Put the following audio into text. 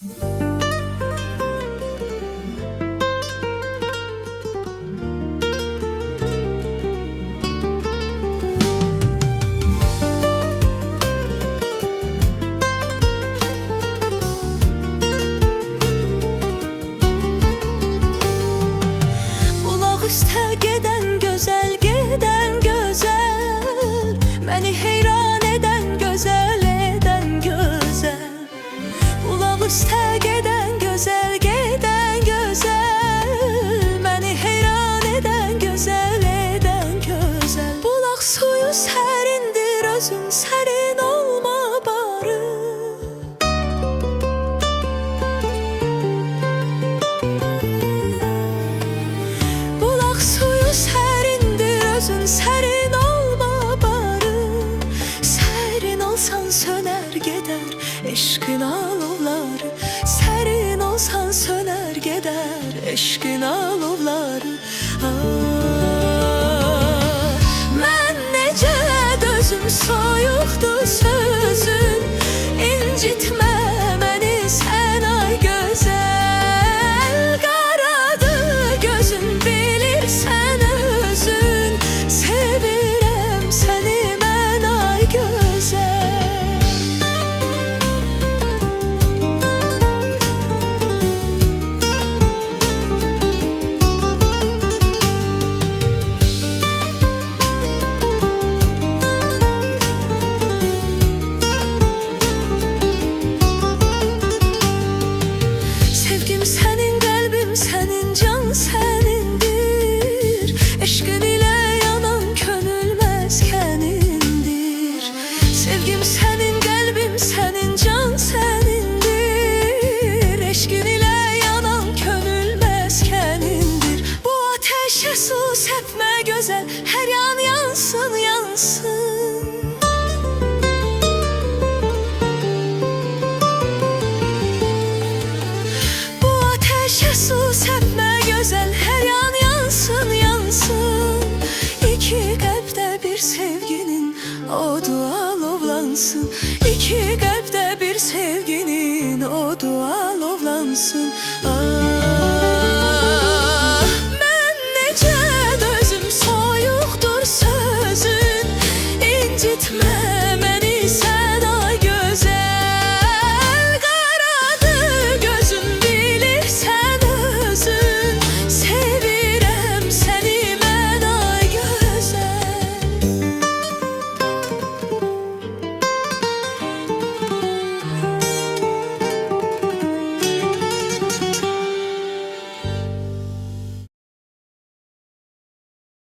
Üstə gedən gözəl, gedən gözəl, məni heyran edən gözəl, edən gözəl. Ulaq üstə gedən gözəl, gedən gözəl, məni heyran edən gözəl, edən gözəl. Bulaq suyu sərindir, özün sərin olma barı. Sərin olma barı, sərin olsan sönər gedər eşqin alovları. Sərin olsan sönər gedər eşqin alovları. Mən necə dözüm, soyuqdur sözün, incitmə məni sən ay gözəl. Qaradır gözün, bilirsən özün, sevirəm səni mən ay gözəl. Sevgim sənin, qəlbim sənin, can sənindir. Eşqin ilə yanan könül məskənindir. Sevgim sənin, qəlbim sənin, can sənindir. Eşqin ilə yanan könül məskənindir. Bu ateşə su səpmə gözəl, hər yan yansın, yansın. Bu ateşə su səpmə gözəl, hər yan yansın, yansın. İki qəlbdə bir sevginin odu alovlansın. İki qəlbdə bir sevginin odu alovlansın.